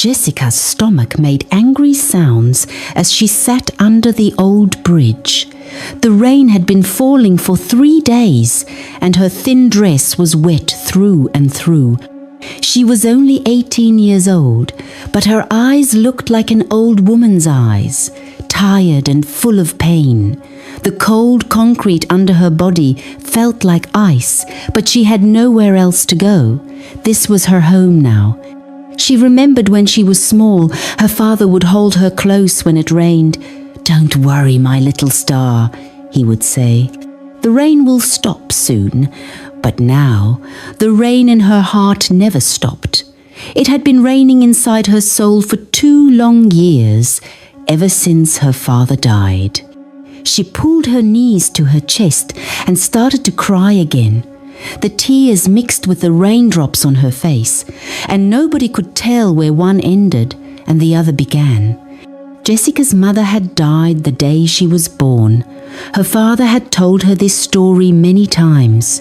Jessica's stomach made angry sounds as she sat under the old bridge. The rain had been falling for 3 days, and her thin dress was wet through and through. She was only 18 years old, but her eyes looked like an old woman's eyes, tired and full of pain. The cold concrete under her body felt like ice, but she had nowhere else to go. This was her home now. She remembered when she was small, her father would hold her close when it rained. "Don't worry, my little star," he would say. "The rain will stop soon." But now, the rain in her heart never stopped. It had been raining inside her soul for 2 long years, ever since her father died. She pulled her knees to her chest and started to cry again. The tears mixed with the raindrops on her face, and nobody could tell where one ended and the other began. Jessica's mother had died the day she was born. Her father had told her this story many times.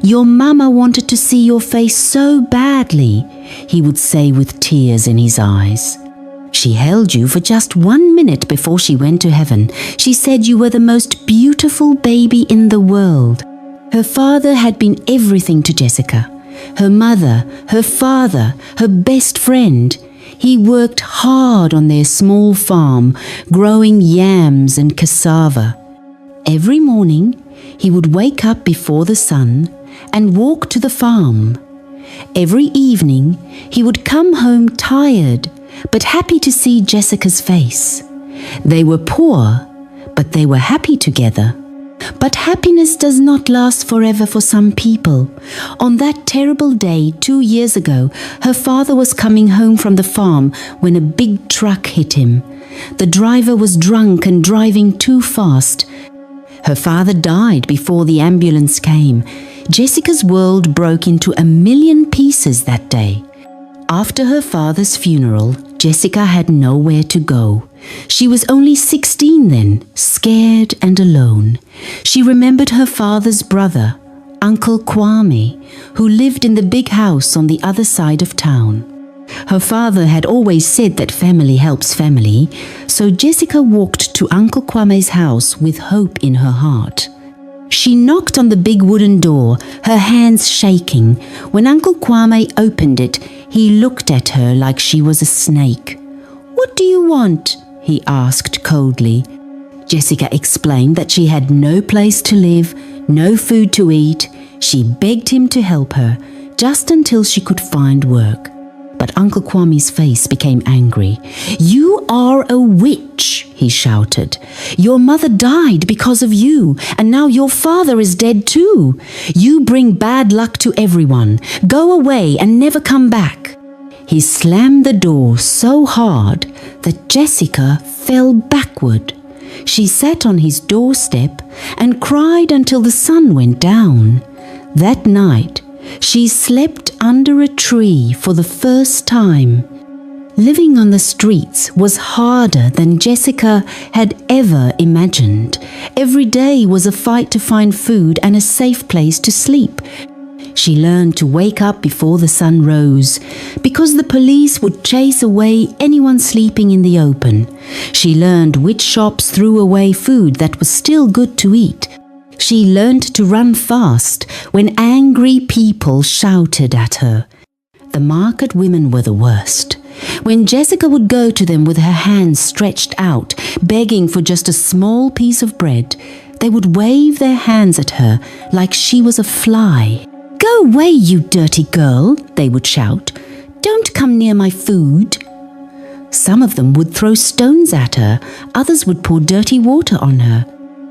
"Your mama wanted to see your face so badly," he would say with tears in his eyes. "She held you for just 1 minute before she went to heaven. She said you were the most beautiful baby in the world." Her father had been everything to Jessica. Her mother, her father, her best friend. He worked hard on their small farm, growing yams and cassava. Every morning, he would wake up before the sun and walk to the farm. Every evening, he would come home tired, but happy to see Jessica's face. They were poor, but they were happy together. But happiness does not last forever for some people. On that terrible day 2 years ago, her father was coming home from the farm when a big truck hit him. The driver was drunk and driving too fast. Her father died before the ambulance came. Jessica's world broke into 1,000,000 pieces that day. After her father's funeral, Jessica had nowhere to go. She was only 16 then, scared and alone. She remembered her father's brother, Uncle Kwame, who lived in the big house on the other side of town. Her father had always said that family helps family, so Jessica walked to Uncle Kwame's house with hope in her heart. She knocked on the big wooden door, her hands shaking. When Uncle Kwame opened it, he looked at her like she was a snake. "What do you want?" he asked coldly. Jessica explained that she had no place to live, no food to eat. She begged him to help her, just until she could find work. But Uncle Kwame's face became angry. "You are a witch," he shouted. "Your mother died because of you, and now your father is dead too. You bring bad luck to everyone. Go away and never come back." He slammed the door so hard that Jessica fell backward. She sat on his doorstep and cried until the sun went down. That night, she slept under a tree for the first time. Living on the streets was harder than Jessica had ever imagined. Every day was a fight to find food and a safe place to sleep. She learned to wake up before the sun rose, because the police would chase away anyone sleeping in the open. She learned which shops threw away food that was still good to eat. She learned to run fast when angry people shouted at her. The market women were the worst. When Jessica would go to them with her hands stretched out, begging for just a small piece of bread, they would wave their hands at her like she was a fly. "Go away, you dirty girl," they would shout. "Don't come near my food." Some of them would throw stones at her, others would pour dirty water on her.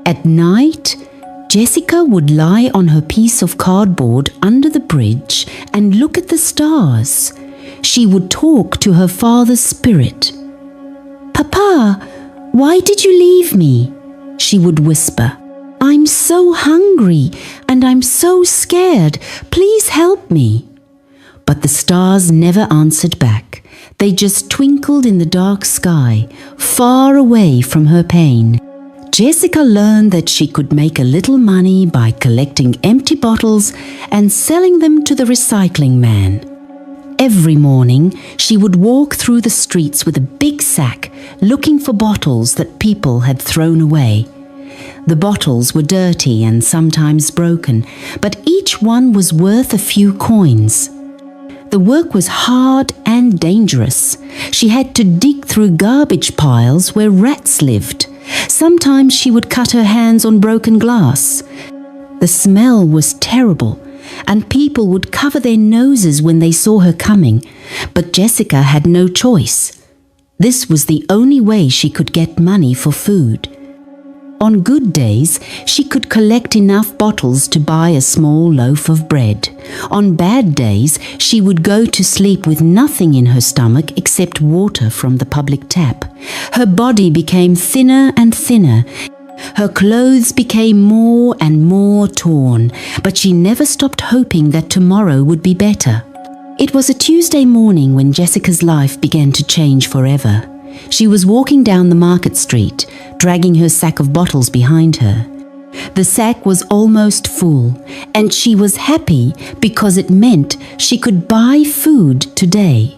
At night, Jessica would lie on her piece of cardboard under the bridge and look at the stars. She would talk to her father's spirit. "Papa, why did you leave me?" she would whisper. "I'm so hungry and I'm so scared. Please help me." But the stars never answered back. They just twinkled in the dark sky, far away from her pain. Jessica learned that she could make a little money by collecting empty bottles and selling them to the recycling man. Every morning, she would walk through the streets with a big sack, looking for bottles that people had thrown away. The bottles were dirty and sometimes broken, but each one was worth a few coins. The work was hard and dangerous. She had to dig through garbage piles where rats lived. Sometimes she would cut her hands on broken glass. The smell was terrible, and people would cover their noses when they saw her coming, but Jessica had no choice. This was the only way she could get money for food. On good days, she could collect enough bottles to buy a small loaf of bread. On bad days, she would go to sleep with nothing in her stomach except water from the public tap. Her body became thinner and thinner. Her clothes became more and more torn, but she never stopped hoping that tomorrow would be better. It was a Tuesday morning when Jessica's life began to change forever. She was walking down the market street, dragging her sack of bottles behind her. The sack was almost full, and she was happy because it meant she could buy food today.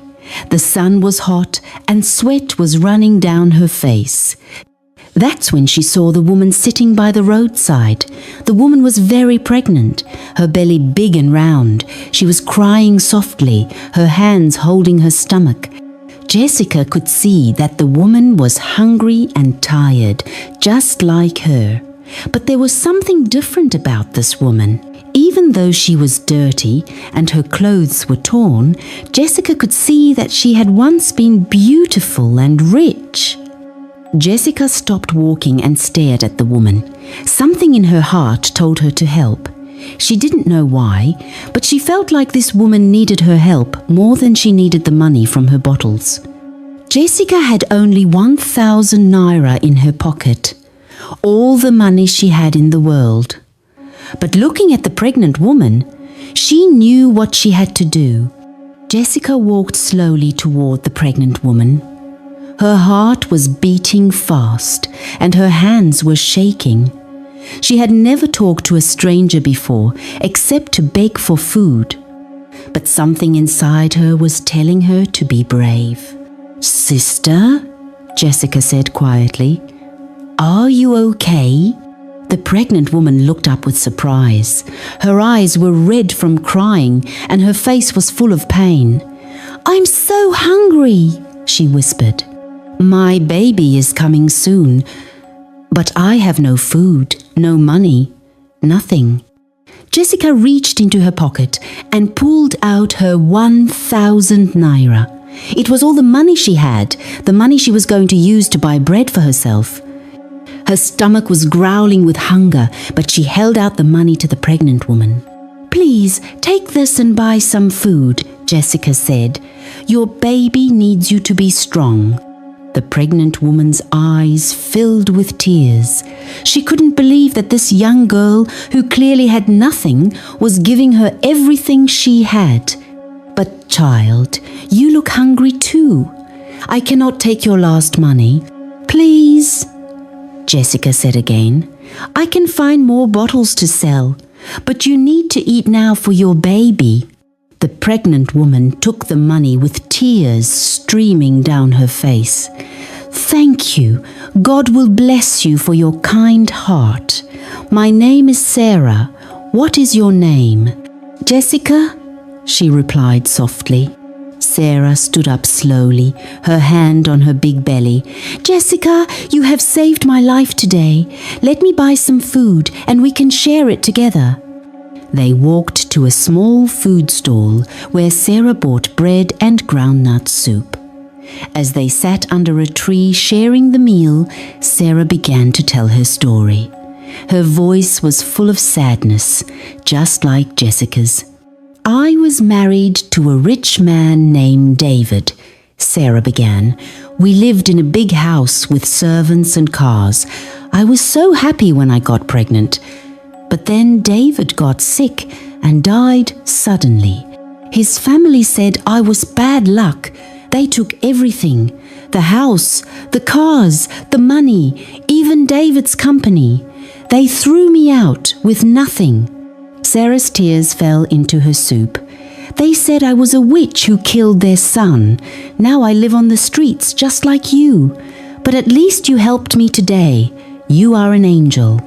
The sun was hot and sweat was running down her face. That's when she saw the woman sitting by the roadside. The woman was very pregnant, her belly big and round. She was crying softly, her hands holding her stomach. Jessica could see that the woman was hungry and tired, just like her. But there was something different about this woman. Even though she was dirty and her clothes were torn, Jessica could see that she had once been beautiful and rich. Jessica stopped walking and stared at the woman. Something in her heart told her to help. She didn't know why, but she felt like this woman needed her help more than she needed the money from her bottles. Jessica had only 1,000 naira in her pocket, all the money she had in the world. But looking at the pregnant woman, she knew what she had to do. Jessica walked slowly toward the pregnant woman. Her heart was beating fast, and her hands were shaking. She had never talked to a stranger before, except to beg for food. But something inside her was telling her to be brave. "Sister," Jessica said quietly, "are you okay?" The pregnant woman looked up with surprise. Her eyes were red from crying, and her face was full of pain. "I'm so hungry," she whispered. "My baby is coming soon, but I have no food, no money, nothing." Jessica reached into her pocket and pulled out her 1,000 naira. It was all the money she had, the money she was going to use to buy bread for herself. Her stomach was growling with hunger, but she held out the money to the pregnant woman. "Please, take this and buy some food," Jessica said. "Your baby needs you to be strong." The pregnant woman's eyes filled with tears. She couldn't believe that this young girl, who clearly had nothing, was giving her everything she had. "But child, you look hungry too. I cannot take your last money. Please," Jessica said again. "I can find more bottles to sell, but you need to eat now for your baby." The pregnant woman took the money with tears streaming down her face. "Thank you. God will bless you for your kind heart. My name is Sarah. What is your name?" "Jessica," she replied softly. Sarah stood up slowly, her hand on her big belly. "Jessica, you have saved my life today. Let me buy some food and we can share it together." They walked to a small food stall where Sarah bought bread and groundnut soup. As they sat under a tree sharing the meal, Sarah began to tell her story. Her voice was full of sadness, just like Jessica's. "I was married to a rich man named David," Sarah began. "We lived in a big house with servants and cars. I was so happy when I got pregnant. But then David got sick and died suddenly. His family said I was bad luck. They took everything, the house, the cars, the money, even David's company. They threw me out with nothing." Sarah's tears fell into her soup. They said I was a witch who killed their son. Now I live on the streets just like you. But at least you helped me today. You are an angel."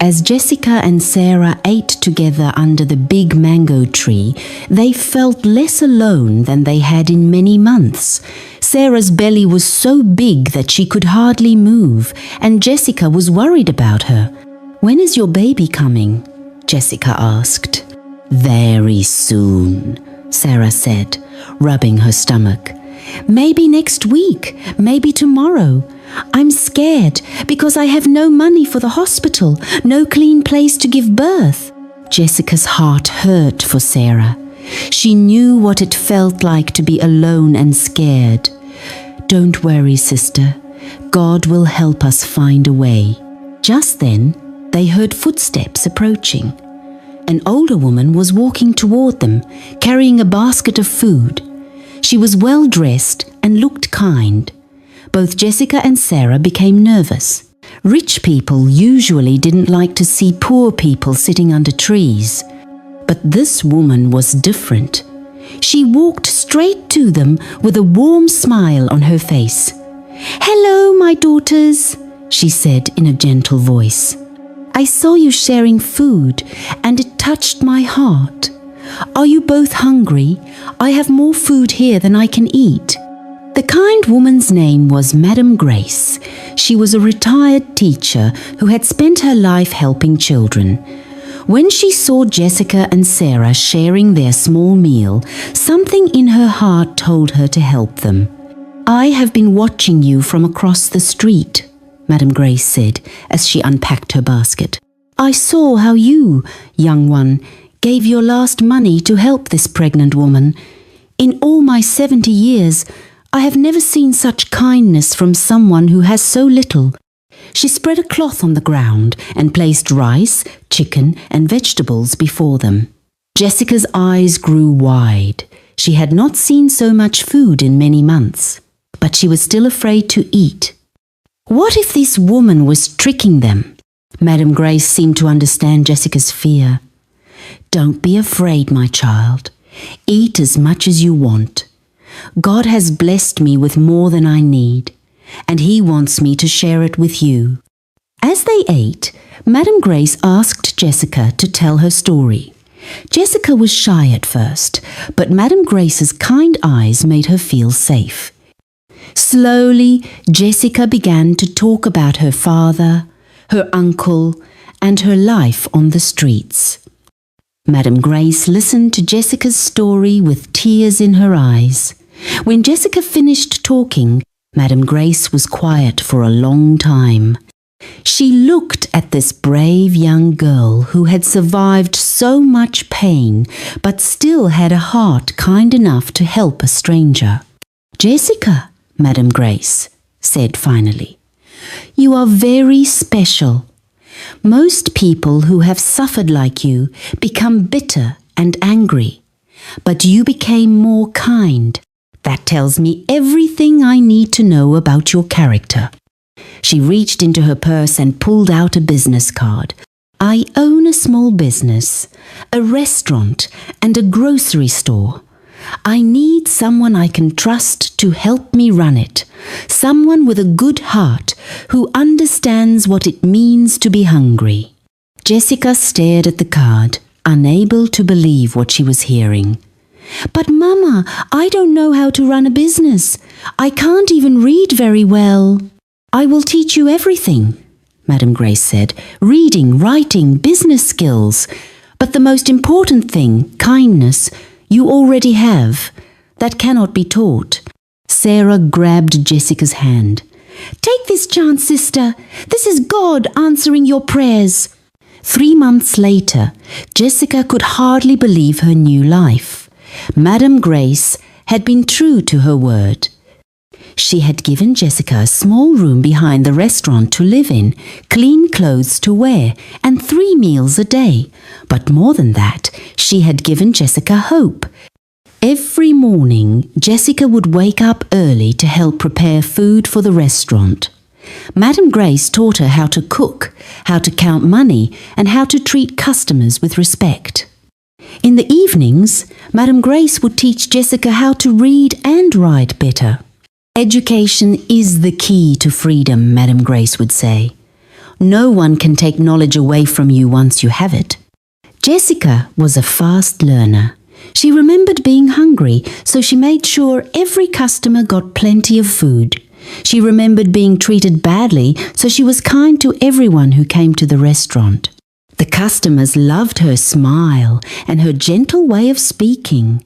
As Jessica and Sarah ate together under the big mango tree, they felt less alone than they had in many months. Sarah's belly was so big that she could hardly move, and Jessica was worried about her. "When is your baby coming?" Jessica asked. "Very soon," Sarah said, rubbing her stomach. "Maybe next week, maybe tomorrow. I'm scared because I have no money for the hospital, no clean place to give birth." Jessica's heart hurt for Sarah. She knew what it felt like to be alone and scared. "Don't worry, sister. God will help us find a way." Just then, they heard footsteps approaching. An older woman was walking toward them, carrying a basket of food. She was well dressed and looked kind. Both Jessica and Sarah became nervous. Rich people usually didn't like to see poor people sitting under trees. But this woman was different. She walked straight to them with a warm smile on her face. "Hello, my daughters," she said in a gentle voice. "I saw you sharing food, and it touched my heart. Are you both hungry? I have more food here than I can eat." The kind woman's name was Madam Grace. She was a retired teacher who had spent her life helping children. When she saw Jessica and Sarah sharing their small meal, something in her heart told her to help them. "I have been watching you from across the street," Madam Grace said as she unpacked her basket. "I saw how you, young one, gave your last money to help this pregnant woman. In all my 70 years, I have never seen such kindness from someone who has so little." She spread a cloth on the ground and placed rice, chicken, and vegetables before them. Jessica's eyes grew wide. She had not seen so much food in many months, but she was still afraid to eat. What if this woman was tricking them? Madam Grace seemed to understand Jessica's fear. "Don't be afraid, my child. Eat as much as you want. God has blessed me with more than I need, and He wants me to share it with you." As they ate, Madam Grace asked Jessica to tell her story. Jessica was shy at first, but Madam Grace's kind eyes made her feel safe. Slowly, Jessica began to talk about her father, her uncle, and her life on the streets. Madam Grace listened to Jessica's story with tears in her eyes. When Jessica finished talking, Madam Grace was quiet for a long time. She looked at this brave young girl who had survived so much pain, but still had a heart kind enough to help a stranger. "Jessica," Madam Grace said finally, "you are very special. Most people who have suffered like you become bitter and angry, but you became more kind. That tells me everything I need to know about your character." She reached into her purse and pulled out a business card. "I own a small business, a restaurant, and a grocery store. I need someone I can trust to help me run it, someone with a good heart who understands what it means to be hungry." Jessica stared at the card, unable to believe what she was hearing. "But Mama, I don't know how to run a business. I can't even read very well." "I will teach you everything," Madam Grace said. "Reading, writing, business skills. But the most important thing, kindness, you already have. That cannot be taught." Sarah grabbed Jessica's hand. "Take this chance, sister. This is God answering your prayers." 3 months later, Jessica could hardly believe her new life. Madam Grace had been true to her word. She had given Jessica a small room behind the restaurant to live in, clean clothes to wear, and 3 meals a day. But more than that, she had given Jessica hope. Every morning, Jessica would wake up early to help prepare food for the restaurant. Madam Grace taught her how to cook, how to count money, and how to treat customers with respect. In the evenings, Madame Grace would teach Jessica how to read and write better. Education is the key to freedom, Madame Grace would say. No one can take knowledge away from you once you have it. Jessica was a fast learner. She remembered being hungry, so she made sure every customer got plenty of food. She remembered being treated badly, so she was kind to everyone who came to the restaurant. The customers loved her smile and her gentle way of speaking.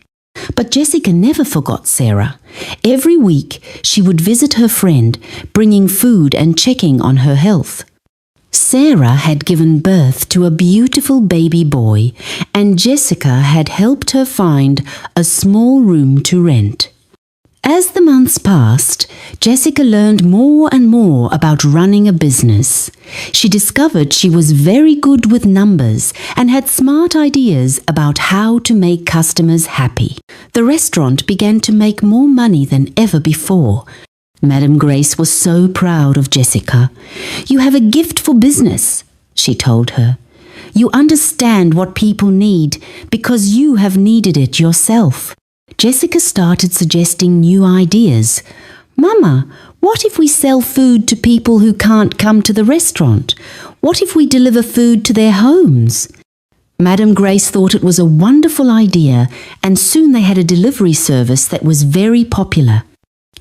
But Jessica never forgot Sarah. Every week, she would visit her friend, bringing food and checking on her health. Sarah had given birth to a beautiful baby boy, and Jessica had helped her find a small room to rent. As the months passed, Jessica learned more and more about running a business. She discovered she was very good with numbers and had smart ideas about how to make customers happy. The restaurant began to make more money than ever before. Madame Grace was so proud of Jessica. "You have a gift for business," she told her. "You understand what people need because you have needed it yourself." Jessica started suggesting new ideas. "Mama, what if we sell food to people who can't come to the restaurant? What if we deliver food to their homes?" Madame Grace thought it was a wonderful idea, and soon they had a delivery service that was very popular.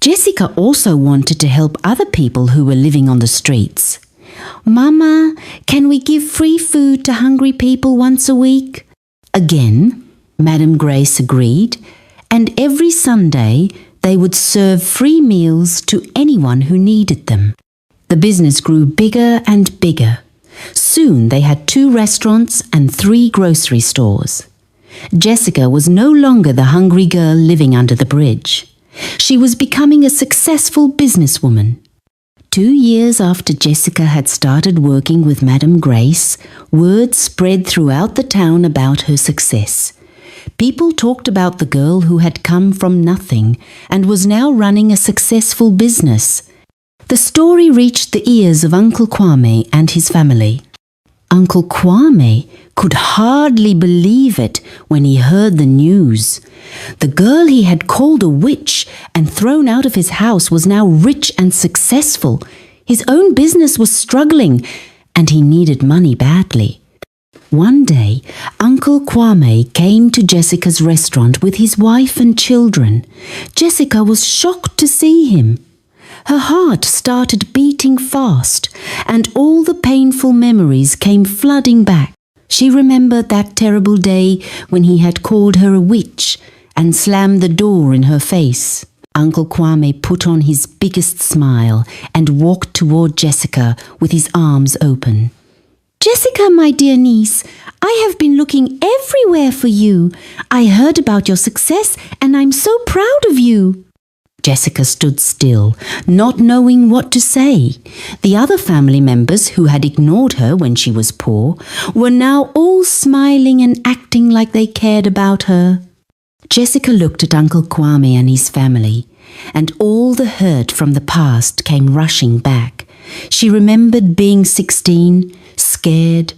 Jessica also wanted to help other people who were living on the streets. "Mama, can we give free food to hungry people once a week?" Again, Madame Grace agreed, and every Sunday they would serve free meals to anyone who needed them. The business grew bigger and bigger. Soon they had 2 restaurants and 3 grocery stores. Jessica was no longer the hungry girl living under the bridge. She was becoming a successful businesswoman. 2 years after Jessica had started working with Madame Grace, word spread throughout the town about her success. People talked about the girl who had come from nothing and was now running a successful business. The story reached the ears of Uncle Kwame and his family. Uncle Kwame could hardly believe it when he heard the news. The girl he had called a witch and thrown out of his house was now rich and successful. His own business was struggling, and he needed money badly. One day, Uncle Kwame came to Jessica's restaurant with his wife and children. Jessica was shocked to see him. Her heart started beating fast, and all the painful memories came flooding back. She remembered that terrible day when he had called her a witch and slammed the door in her face. Uncle Kwame put on his biggest smile and walked toward Jessica with his arms open. "Jessica, my dear niece, I have been looking everywhere for you. I heard about your success and I'm so proud of you." Jessica stood still, not knowing what to say. The other family members who had ignored her when she was poor were now all smiling and acting like they cared about her. Jessica looked at Uncle Kwame and his family, and all the hurt from the past came rushing back. She remembered being 16, scared,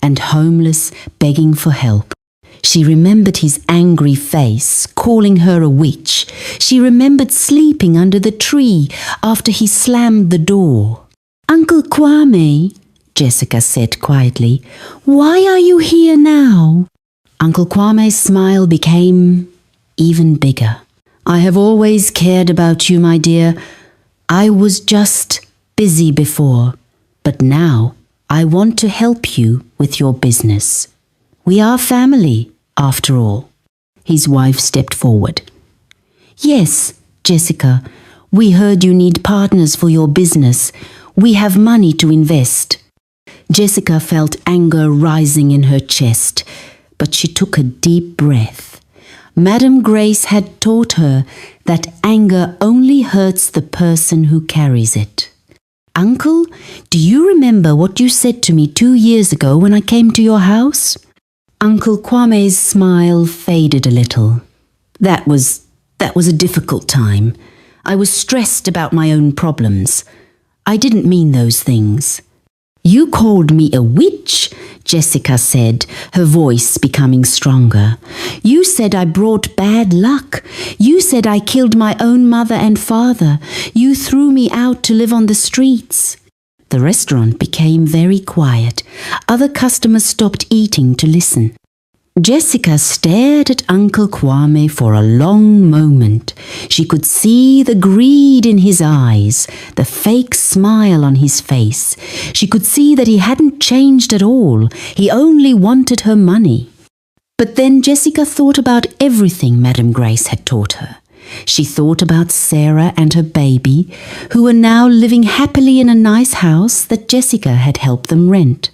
and homeless, begging for help. She remembered his angry face, calling her a witch. She remembered sleeping under the tree after he slammed the door. "Uncle Kwame," Jessica said quietly, "why are you here now?" Uncle Kwame's smile became even bigger. "I have always cared about you, my dear. I was just busy before, but now I want to help you with your business. We are family, after all." His wife stepped forward. "Yes, Jessica, we heard you need partners for your business. We have money to invest." Jessica felt anger rising in her chest, but she took a deep breath. Madame Grace had taught her that anger only hurts the person who carries it. "Uncle, do you remember what you said to me 2 years ago when I came to your house?" Uncle Kwame's smile faded a little. That was a difficult time. I was stressed about my own problems. I didn't mean those things." "You called me a witch," Jessica said, her voice becoming stronger. "You said I brought bad luck. You said I killed my own mother and father. You threw me out to live on the streets." The restaurant became very quiet. Other customers stopped eating to listen. Jessica stared at Uncle Kwame for a long moment. She could see the greed in his eyes, the fake smile on his face. She could see that he hadn't changed at all. He only wanted her money. But then Jessica thought about everything Madame Grace had taught her. She thought about Sarah and her baby, who were now living happily in a nice house that Jessica had helped them rent.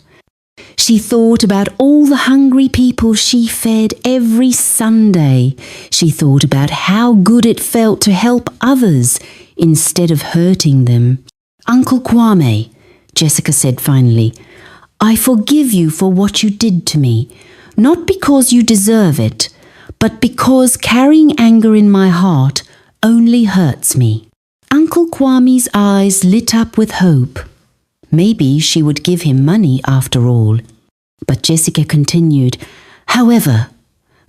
She thought about all the hungry people she fed every Sunday. She thought about how good it felt to help others instead of hurting them. "Uncle Kwame," Jessica said finally, "I forgive you for what you did to me, not because you deserve it, but because carrying anger in my heart only hurts me." Uncle Kwame's eyes lit up with hope. Maybe she would give him money after all. But Jessica continued, "However,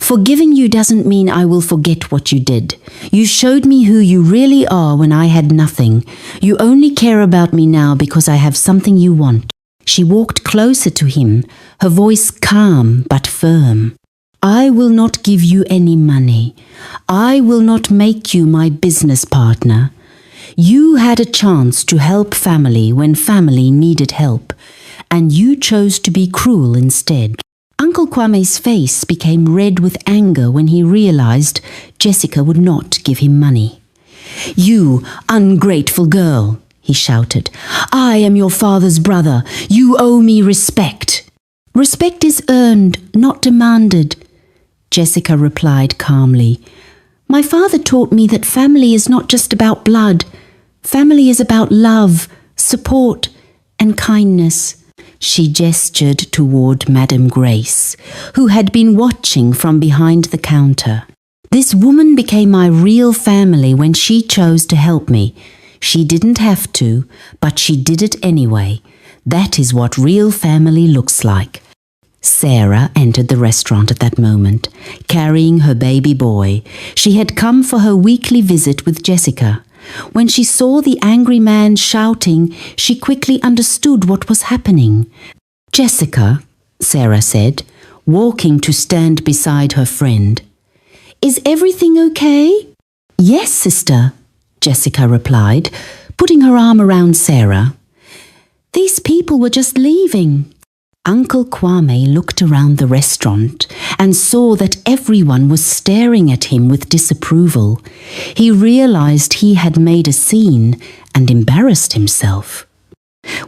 forgiving you doesn't mean I will forget what you did. You showed me who you really are when I had nothing. You only care about me now because I have something you want." She walked closer to him, her voice calm but firm. "I will not give you any money. I will not make you my business partner. You had a chance to help family when family needed help, and you chose to be cruel instead." Uncle Kwame's face became red with anger when he realized Jessica would not give him money. "You ungrateful girl," he shouted. "I am your father's brother. You owe me respect." "Respect is earned, not demanded," Jessica replied calmly. "My father taught me that family is not just about blood. Family is about love, support, and kindness." She gestured toward Madame Grace, who had been watching from behind the counter. "This woman became my real family when she chose to help me. She didn't have to, but she did it anyway. That is what real family looks like." Sarah entered the restaurant at that moment, carrying her baby boy. She had come for her weekly visit with Jessica. When she saw the angry man shouting, she quickly understood what was happening. "Jessica," Sarah said, walking to stand beside her friend. "Is everything okay?" "Yes, sister," Jessica replied, putting her arm around Sarah. "These people were just leaving." Uncle Kwame looked around the restaurant and saw that everyone was staring at him with disapproval. He realized he had made a scene and embarrassed himself.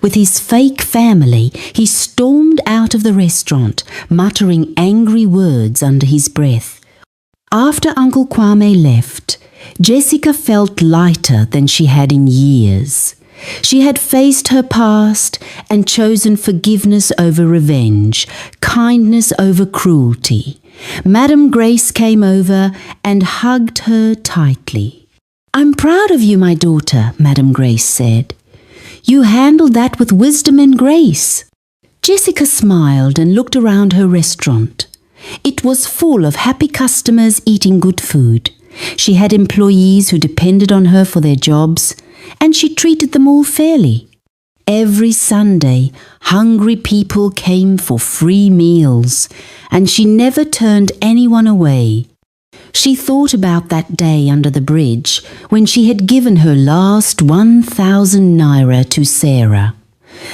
With his fake family, he stormed out of the restaurant, muttering angry words under his breath. After Uncle Kwame left, Jessica felt lighter than she had in years. She had faced her past and chosen forgiveness over revenge, kindness over cruelty. Madame Grace came over and hugged her tightly. "I'm proud of you, my daughter," Madame Grace said. "You handled that with wisdom and grace." Jessica smiled and looked around her restaurant. It was full of happy customers eating good food. She had employees who depended on her for their jobs, and she treated them all fairly. Every Sunday, hungry people came for free meals, and she never turned anyone away. She thought about that day under the bridge when she had given her last 1,000 naira to Sarah.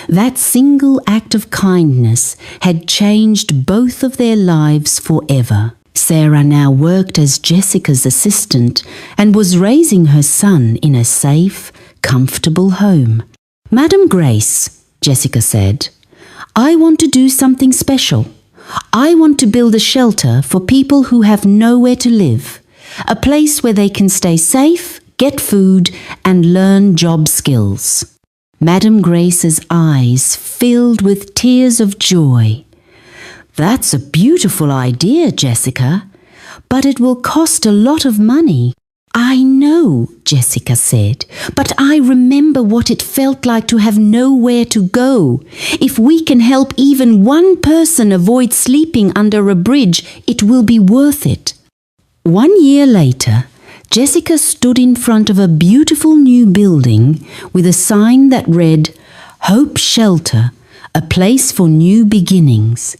That single act of kindness had changed both of their lives forever. Sarah now worked as Jessica's assistant and was raising her son in a safe, comfortable home. "Madame Grace," Jessica said, "I want to do something special. I want to build a shelter for people who have nowhere to live, a place where they can stay safe, get food, and learn job skills." Madame Grace's eyes filled with tears of joy. "That's a beautiful idea, Jessica, but it will cost a lot of money. I know, Jessica said, but I remember what it felt like to have nowhere to go. If we can help even one person avoid sleeping under a bridge, it will be worth it. 1 year later, Jessica stood in front of a beautiful new building with a sign that read, Hope Shelter, a place for new beginnings.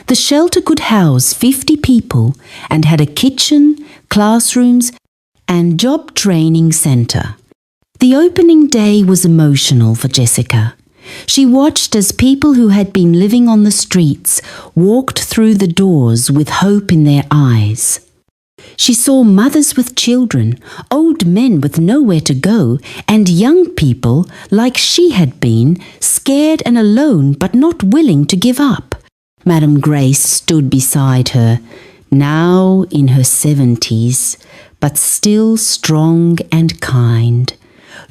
The shelter could house 50 people and had a kitchen, classrooms, and job training center. The opening day was emotional for Jessica. She watched as people who had been living on the streets walked through the doors with hope in their eyes. She saw mothers with children, old men with nowhere to go, and young people, like she had been, scared and alone but not willing to give up. Madame Grace stood beside her, now in her 70s, but still strong and kind.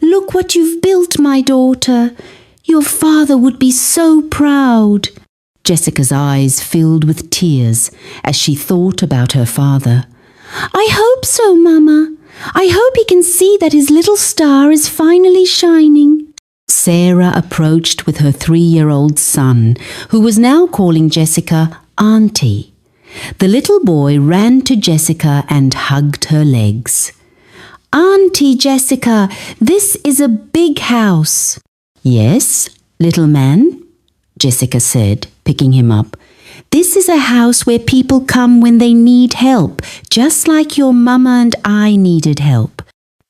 Look what you've built, my daughter. Your father would be so proud. Jessica's eyes filled with tears as she thought about her father. I hope so, Mama. I hope he can see that his little star is finally shining. Sarah approached with her 3-year-old son, who was now calling Jessica Auntie. The little boy ran to Jessica and hugged her legs. Auntie Jessica, this is a big house. Yes, little man, Jessica said, picking him up. This is a house where people come when they need help, just like your mama and I needed help.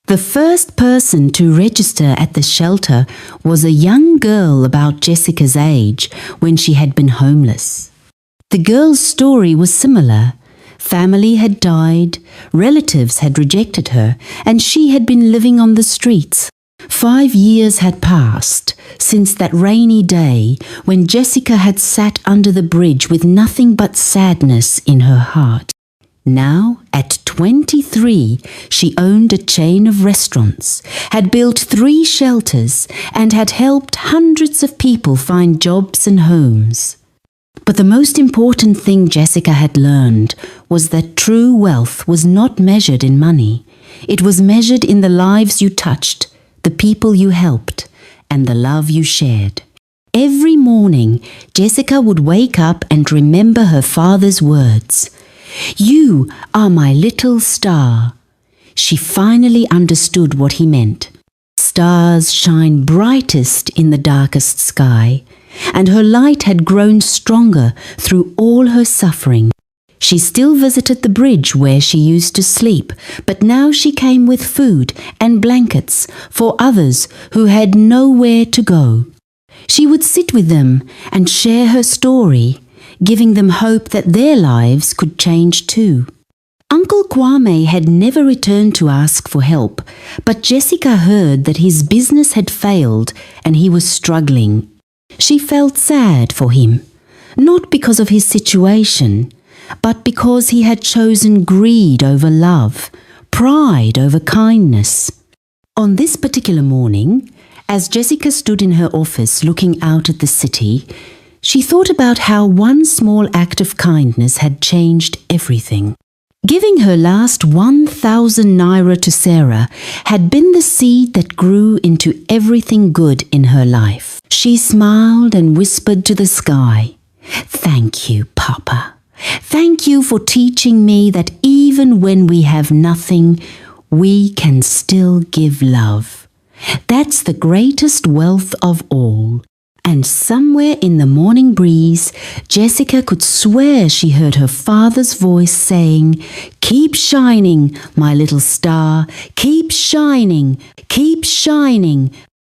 The first person to register at the shelter was a young girl about Jessica's age when she had been homeless. The girl's story was similar. Family had died, relatives had rejected her, and she had been living on the streets. 5 years had passed since that rainy day when Jessica had sat under the bridge with nothing but sadness in her heart. Now, at 23, she owned a chain of restaurants, had built 3 shelters, and had helped hundreds of people find jobs and homes. But the most important thing Jessica had learned was that true wealth was not measured in money. It was measured in the lives you touched, the people you helped, and the love you shared. Every morning, Jessica would wake up and remember her father's words. You are my little star. She finally understood what he meant. Stars shine brightest in the darkest sky, and her light had grown stronger through all her suffering. She still visited the bridge where she used to sleep, but now she came with food and blankets for others who had nowhere to go. She would sit with them and share her story, giving them hope that their lives could change too. Uncle Kwame had never returned to ask for help, but Jessica heard that his business had failed and he was struggling. She felt sad for him, not because of his situation, but because he had chosen greed over love, pride over kindness. On this particular morning, as Jessica stood in her office looking out at the city, she thought about how one small act of kindness had changed everything. Giving her last 1,000 naira to Sarah had been the seed that grew into everything good in her life. She smiled and whispered to the sky, "Thank you, Papa. Thank you for teaching me that even when we have nothing, we can still give love. That's the greatest wealth of all." And somewhere in the morning breeze, Jessica could swear she heard her father's voice saying, "Keep shining, my little star. Keep shining, keep shining."